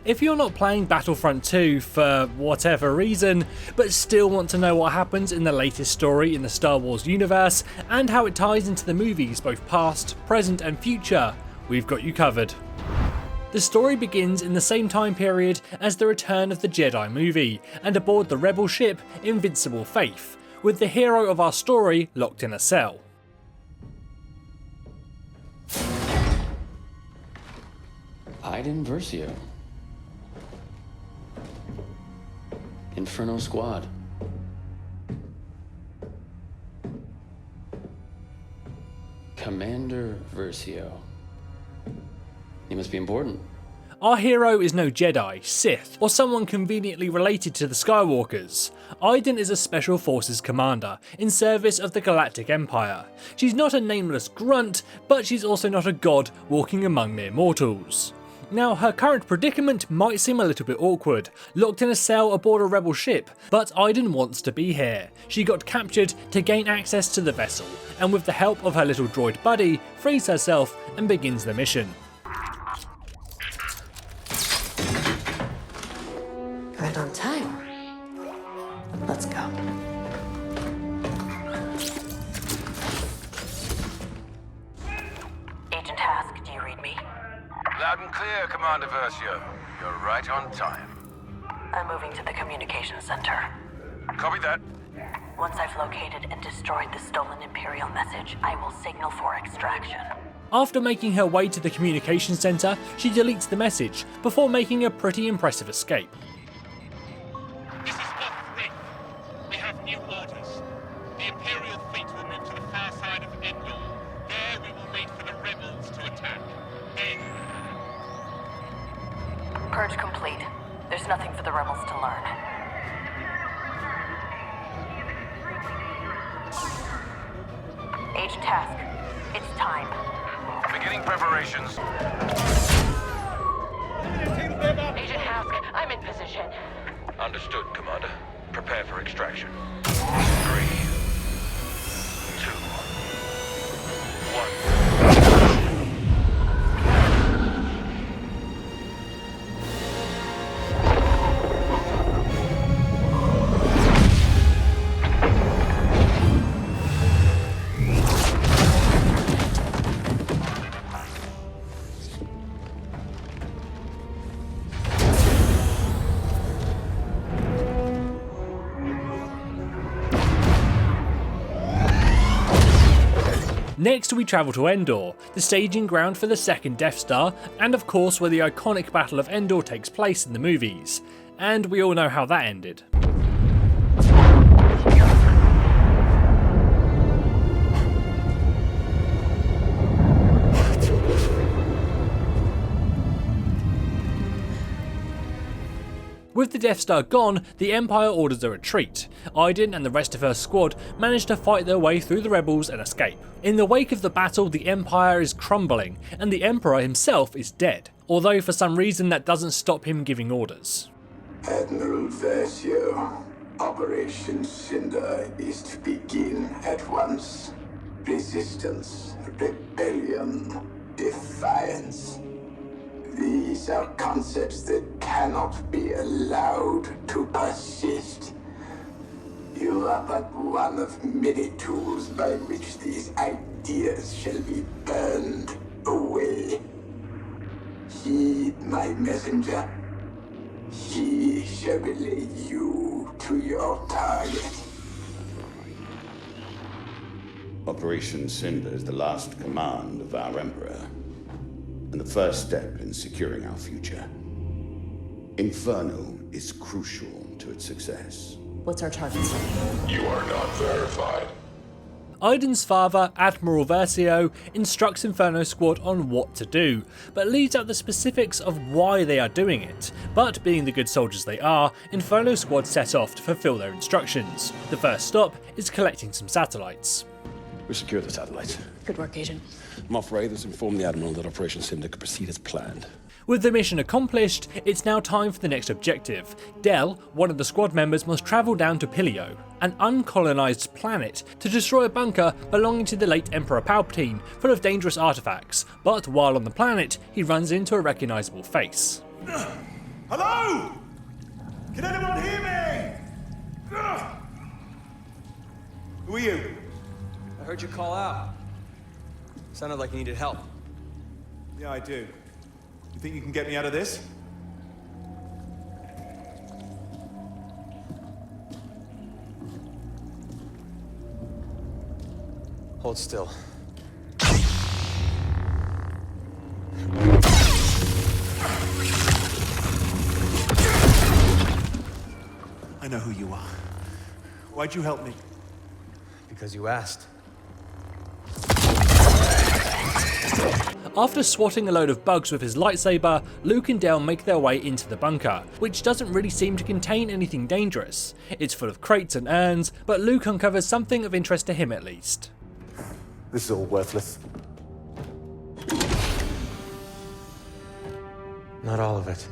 If you're not playing Battlefront 2 for whatever reason, but still want to know what happens in the latest story in the Star Wars universe and how it ties into the movies both past, present and future, we've got you covered. The story begins in the same time period as the Return of the Jedi movie, and aboard the rebel ship Invincible Faith, with the hero of our story locked in a cell. Admiral Versio. Inferno Squad. Commander Versio. He must be important. Our hero is no Jedi, Sith, or someone conveniently related to the Skywalkers. Iden is a Special Forces commander, in service of the Galactic Empire. She's not a nameless grunt, but she's also not a god walking among mere mortals. Now, her current predicament might seem a little bit awkward, locked in a cell aboard a rebel ship, but Iden wants to be here. She got captured to gain access to the vessel, and with the help of her little droid buddy, frees herself and begins the mission. Right on time. Let's go. Agent Hask, do you read me? Loud and clear, Commander Versio. You're right on time. I'm moving to the communications center. Copy that. Once I've located and destroyed the stolen Imperial message, I will signal for extraction. After making her way to the communications center, she deletes the message, before making a pretty impressive escape. This is Boss 3. We have new orders. The Imperial fleet will move to the far side of Endor. There we will wait for the rebels to attack. Then... Purge complete. There's nothing for the rebels to learn. Agent Hask, it's time. Beginning preparations. Agent Hask, I'm in position. Understood, Commander. Prepare for extraction. 3, 2, 1. Next we travel to Endor, the staging ground for the second Death Star, and of course where the iconic Battle of Endor takes place in the movies. And we all know how that ended. With the Death Star gone, the Empire orders a retreat. Iden and the rest of her squad manage to fight their way through the rebels and escape. In the wake of the battle, the Empire is crumbling, and the Emperor himself is dead, although for some reason that doesn't stop him giving orders. Admiral Versio, Operation Cinder is to begin at once. Resistance, rebellion, defiance. These are concepts that cannot be allowed to persist. You are but one of many tools by which these ideas shall be burned away. Heed my messenger. He shall relay you to your target. Operation Cinder is the last command of our Emperor, and the first step in securing our future. Inferno is crucial to its success. What's our target set? You are not verified. Iden's father, Admiral Versio, instructs Inferno Squad on what to do, but leaves out the specifics of why they are doing it. But being the good soldiers they are, Inferno Squad set off to fulfill their instructions. The first stop is collecting some satellites. We secured the satellites. Good work, Agent. Moff Raiders informed the Admiral that Operation Cinder could proceed as planned. With the mission accomplished, it's now time for the next objective. Del, one of the squad members, must travel down to Pilio, an uncolonised planet, to destroy a bunker belonging to the late Emperor Palpatine, full of dangerous artefacts, but while on the planet, he runs into a recognisable face. Hello? Can anyone hear me? Ugh. Who are you? I heard you call out. Sounded like you needed help. Yeah, I do. You think you can get me out of this? Hold still. I know who you are. Why'd you help me? Because you asked. After swatting a load of bugs with his lightsaber, Luke and Dale make their way into the bunker, which doesn't really seem to contain anything dangerous. It's full of crates and urns, but Luke uncovers something of interest to him at least. This is all worthless. Not all of it.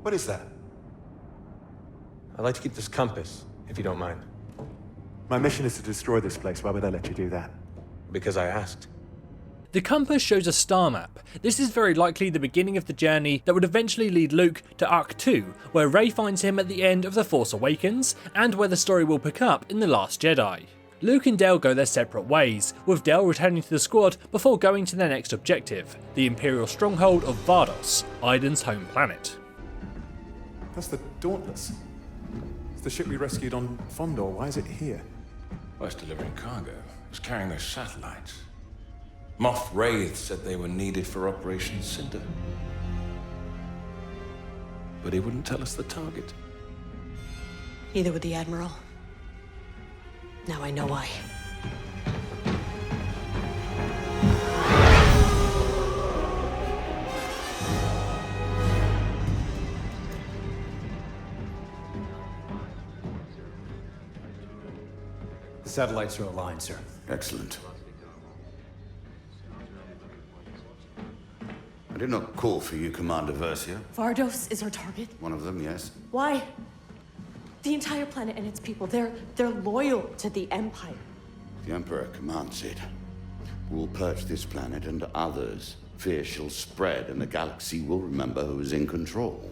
What is that? I'd like to keep this compass, if you don't mind. My mission is to destroy this place. Why would I let you do that? Because I asked. The compass shows a star map. This is very likely the beginning of the journey that would eventually lead Luke to Arc 2, where Rey finds him at the end of The Force Awakens, and where the story will pick up in The Last Jedi. Luke and Dale go their separate ways, with Dale returning to the squad before going to their next objective, the Imperial stronghold of Vardos, Iden's home planet. That's the Dauntless. It's the ship we rescued on Endor. Why is it here? Well, it's delivering cargo. It's carrying those satellites. Moff Wraith said they were needed for Operation Cinder. But he wouldn't tell us the target. Neither would the Admiral. Now I know why. The satellites are aligned, sir. Excellent. I did not call for you, Commander Versio. Vardos is our target. One of them, yes. Why? The entire planet and its people, they're loyal to the Empire. The Emperor commands it. We will purge this planet and others. Fear shall spread, and the galaxy will remember who is in control.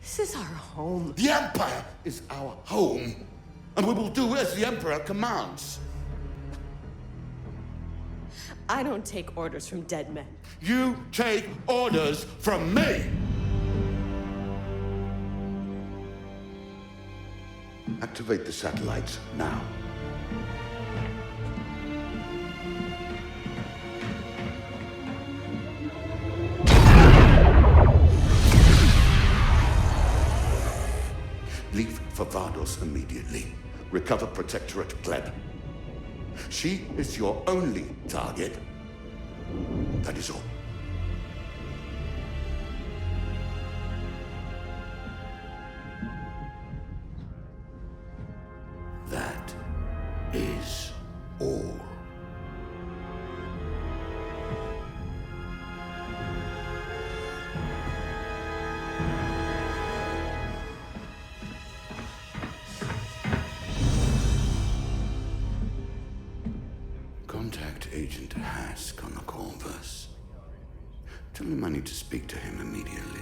This is our home. The Empire is our home, and we will do as the Emperor commands. I don't take orders from dead men. You take orders from me! Activate the satellites now. Leave for Vardos immediately. Recover Protectorate Gleb. She is your only target. That is all. That is all. Contact Agent Hask on the Converse. Tell him I need to speak to him immediately.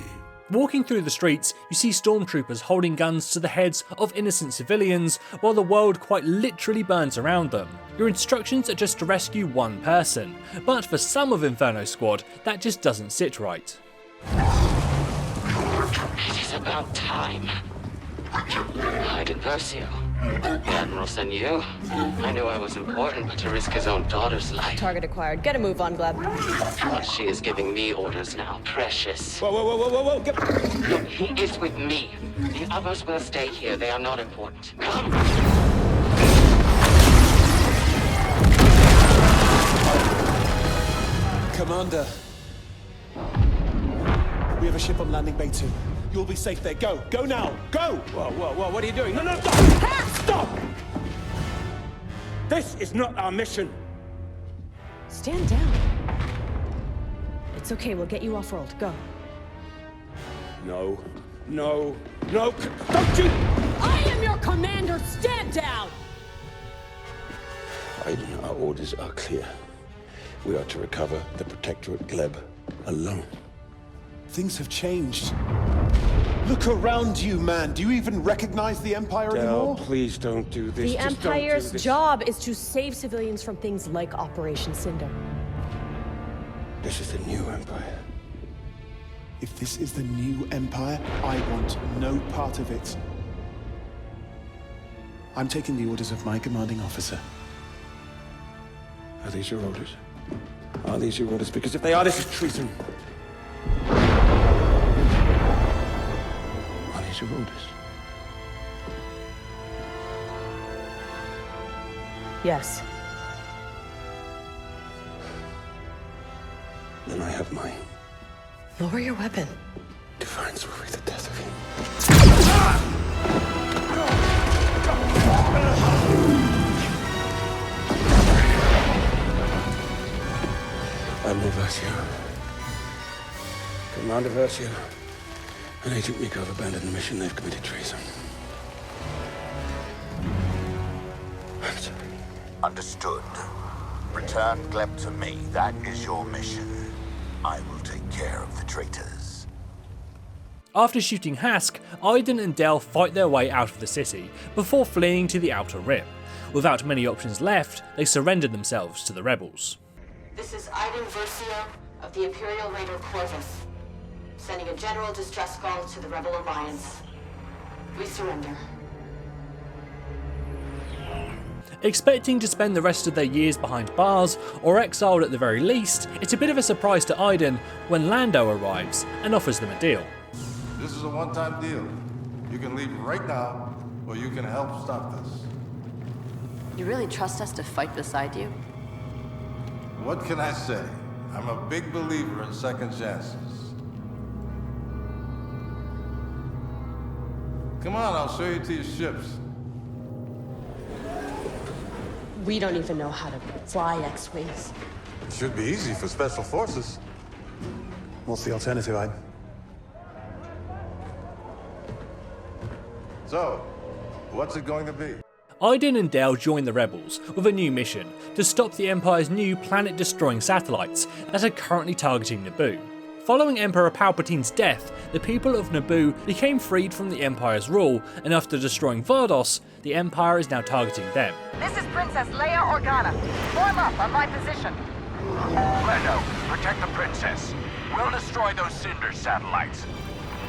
Walking through the streets, you see stormtroopers holding guns to the heads of innocent civilians while the world quite literally burns around them. Your instructions are just to rescue one person, but for some of Inferno Squad, that just doesn't sit right. It is about time. Admiral Versio. The Admiral sent you. I knew I was important, but to risk his own daughter's life. Target acquired. Get a move on, Gleb. Well, she is giving me orders now. Precious. Whoa, whoa, whoa, whoa, whoa, get... Look, he is with me. The others will stay here. They are not important. Come! Commander. We have a ship on landing bay 2. You'll be safe there. Go. Go now. Go! Whoa, whoa, whoa, what are you doing? No, no, stop! Stop! This is not our mission. Stand down. It's okay, we'll get you off-world. Go. No. No. No. Don't you... I am your commander! Stand down! Aiden, our orders are clear. We are to recover the Protectorate Gleb alone. Things have changed. Look around you, man. Do you even recognize the Empire anymore? Please don't do this. The Just don't do Empire's this. job is to save civilians from things like Operation Cinder. This is the new Empire. If this is the new Empire, I want no part of it. I'm taking the orders of my commanding officer. Are these your orders? Are these your orders? Because if they are, this is treason. Are these your orders? Yes. Then I have mine. Lower your weapon. Defiance will be the death of him. Admiral Versio. Commander Versio. And Agent Miko have abandoned the mission. They've committed treason. I'm sorry. Understood. Return Gleb to me. That is your mission. I will take care of the traitors. After shooting Hask, Iden and Del fight their way out of the city before fleeing to the Outer Rim. Without many options left, they surrendered themselves to the rebels. This is Admiral Versio of the Imperial Raider Corvus, sending a general distress call to the Rebel Alliance. We surrender. Expecting to spend the rest of their years behind bars, or exiled at the very least, it's a bit of a surprise to Iden when Lando arrives and offers them a deal. This is a one-time deal. You can leave right now, or you can help stop this. You really trust us to fight beside you? What can I say? I'm a big believer in second chances. Come on, I'll show you to your ships. We don't even know how to fly X-Wings. It should be easy for Special Forces. What's the alternative, Iden? So, what's it going to be? Iden and Del join the rebels with a new mission to stop the Empire's new planet-destroying satellites that are currently targeting Naboo. Following Emperor Palpatine's death, the people of Naboo became freed from the Empire's rule, and after destroying Vardos, the Empire is now targeting them. This is Princess Leia Organa. Form up on my position. Lando, protect the princess. We'll destroy those Cinder satellites.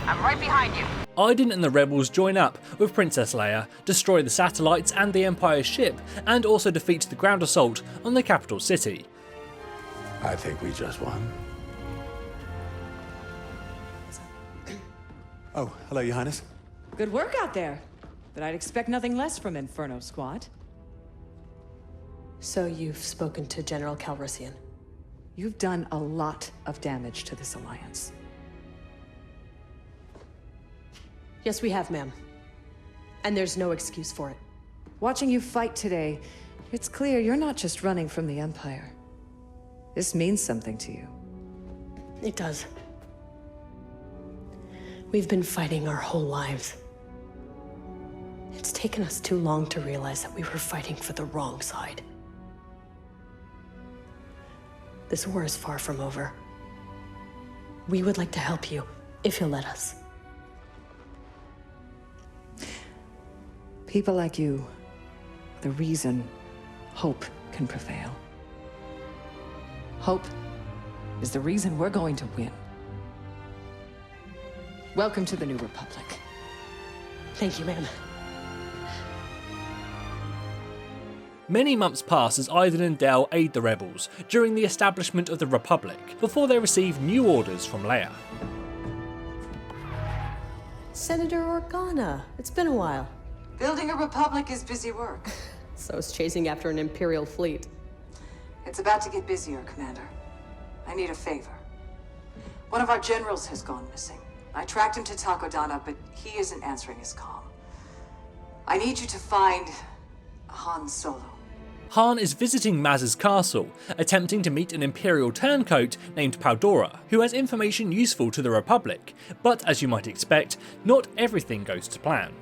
I'm right behind you. Iden and the rebels join up with Princess Leia, destroy the satellites and the Empire's ship, and also defeat the ground assault on the capital city. I think we just won. Oh, hello, Your Highness. Good work out there, but I'd expect nothing less from Inferno Squad. So you've spoken to General Calrissian? You've done a lot of damage to this alliance. Yes, we have, ma'am. And there's no excuse for it. Watching you fight today, it's clear you're not just running from the Empire. This means something to you. It does. We've been fighting our whole lives. It's taken us too long to realize that we were fighting for the wrong side. This war is far from over. We would like to help you, if you'll let us. People like you, the reason hope can prevail. Hope is the reason we're going to win. Welcome to the New Republic. Thank you, ma'am. Many months pass as Iden and Del aid the rebels during the establishment of the Republic, before they receive new orders from Leia. Senator Organa, it's been a while. Building a republic is busy work. So is chasing after an Imperial fleet. It's about to get busier, Commander. I need a favor. One of our generals has gone missing. I tracked him to Takodana, but he isn't answering his call. I need you to find Han Solo. Han is visiting Maz's castle, attempting to meet an Imperial turncoat named Powdora, who has information useful to the Republic, but as you might expect, not everything goes to plan.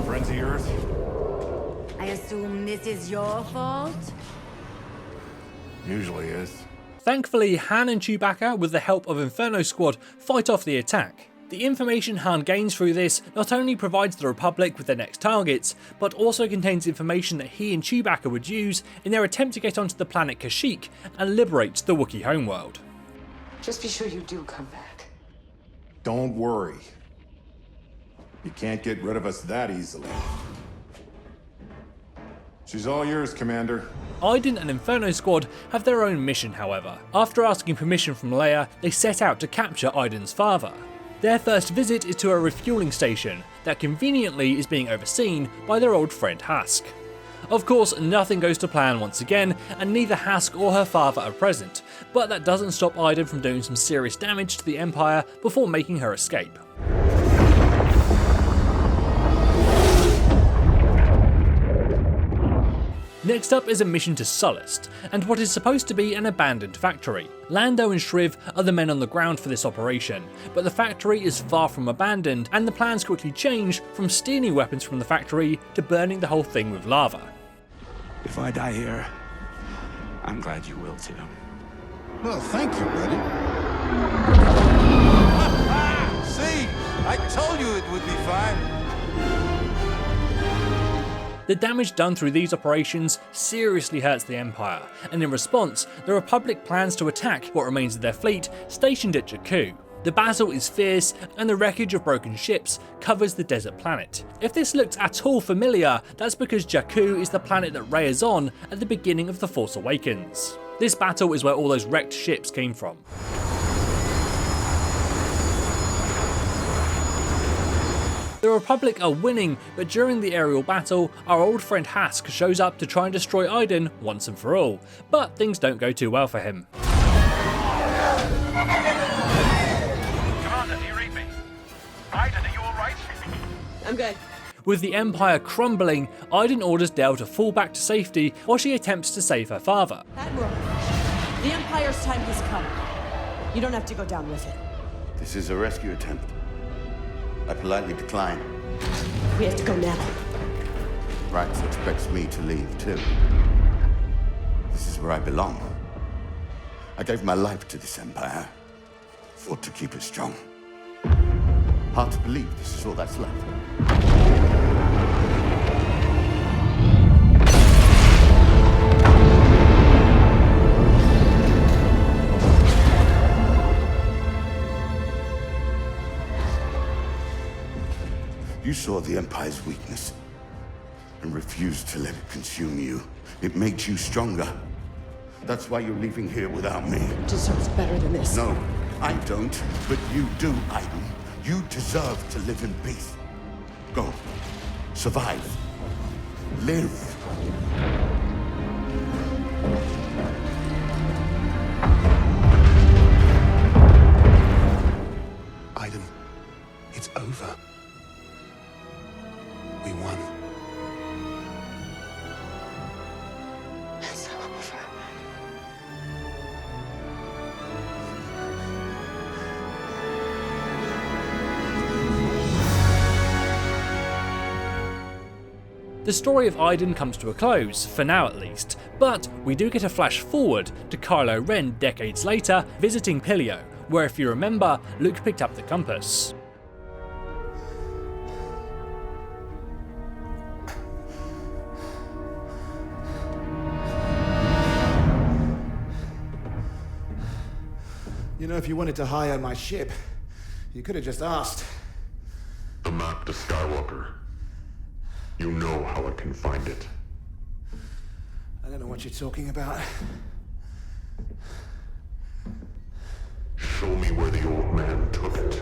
Frenzy Earth? I assume this is your fault? Usually is. Thankfully, Han and Chewbacca, with the help of Inferno Squad, fight off the attack. The information Han gains through this not only provides the Republic with their next targets, but also contains information that he and Chewbacca would use in their attempt to get onto the planet Kashyyyk and liberate the Wookiee homeworld. Just be sure you do come back. Don't worry. You can't get rid of us that easily. She's all yours, Commander. Iden and Inferno Squad have their own mission, however. After asking permission from Leia, they set out to capture Iden's father. Their first visit is to a refueling station that conveniently is being overseen by their old friend Hask. Of course, nothing goes to plan once again, and neither Hask or her father are present, but that doesn't stop Iden from doing some serious damage to the Empire before making her escape. Next up is a mission to Sullust, and what is supposed to be an abandoned factory. Lando and Shriv are the men on the ground for this operation, but the factory is far from abandoned, and the plans quickly change from stealing weapons from the factory to burning the whole thing with lava. If I die here, I'm glad you will too. Well, thank you, buddy. See? I told you it would be fine. The damage done through these operations seriously hurts the Empire, and in response, the Republic plans to attack what remains of their fleet stationed at Jakku. The battle is fierce, and the wreckage of broken ships covers the desert planet. If this looks at all familiar, that's because Jakku is the planet that Rey is on at the beginning of The Force Awakens. This battle is where all those wrecked ships came from. The Republic are winning, but during the aerial battle, our old friend Hask shows up to try and destroy Iden once and for all, but things don't go too well for him. Commander, do you read me? Iden, are you alright? I'm good. With the Empire crumbling, Iden orders Del to fall back to safety while she attempts to save her father. Admiral, the Empire's time has come. You don't have to go down with it. This is a rescue attempt. I politely decline. We have to go now. Rax expects me to leave, too. This is where I belong. I gave my life to this Empire. Fought to keep it strong. Hard to believe this is all that's left. You saw the Empire's weakness and refused to let it consume you. It made you stronger. That's why you're leaving here without me. It deserves better than this. No, I don't, but you do, Iden. You deserve to live in peace. Go. Survive. Live. Iden, it's over. We won. It's over. The story of Iden comes to a close, for now at least, but we do get a flash forward to Kylo Ren decades later visiting Pilio, where if you remember, Luke picked up the compass. You know, if you wanted to hire my ship, you could have just asked. The map to Skywalker. You know how I can find it. I don't know what you're talking about. Show me where the old man took it.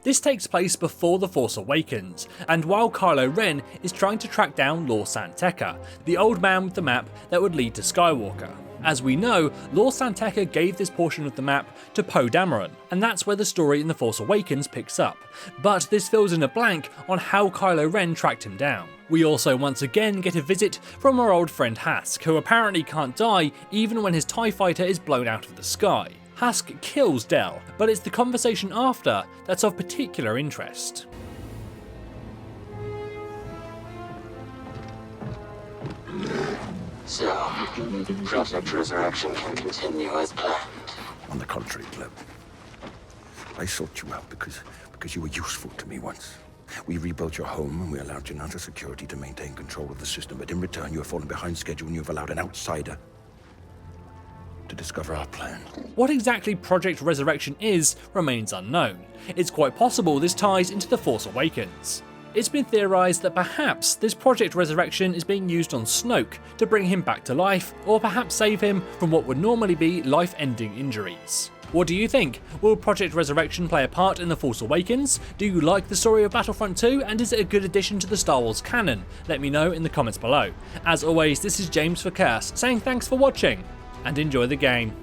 This takes place before The Force Awakens, and while Kylo Ren is trying to track down Lor San Tekka, the old man with the map that would lead to Skywalker. As we know, Lord Santekka gave this portion of the map to Poe Dameron, and that's where the story in The Force Awakens picks up, but this fills in a blank on how Kylo Ren tracked him down. We also once again get a visit from our old friend Hask, who apparently can't die even when his TIE fighter is blown out of the sky. Hask kills Del, but it's the conversation after that's of particular interest. So, Project Resurrection can continue as planned. On the contrary, Gleb. I sought you out because you were useful to me once. We rebuilt your home and we allowed Janata Security to maintain control of the system, but in return you have fallen behind schedule and you have allowed an outsider to discover our plan. What exactly Project Resurrection is remains unknown. It's quite possible this ties into The Force Awakens. It's been theorised that perhaps this Project Resurrection is being used on Snoke to bring him back to life, or perhaps save him from what would normally be life-ending injuries. What do you think? Will Project Resurrection play a part in The Force Awakens? Do you like the story of Battlefront 2, and is it a good addition to the Star Wars canon? Let me know in the comments below. As always, this is James for Chaos, saying thanks for watching, and enjoy the game.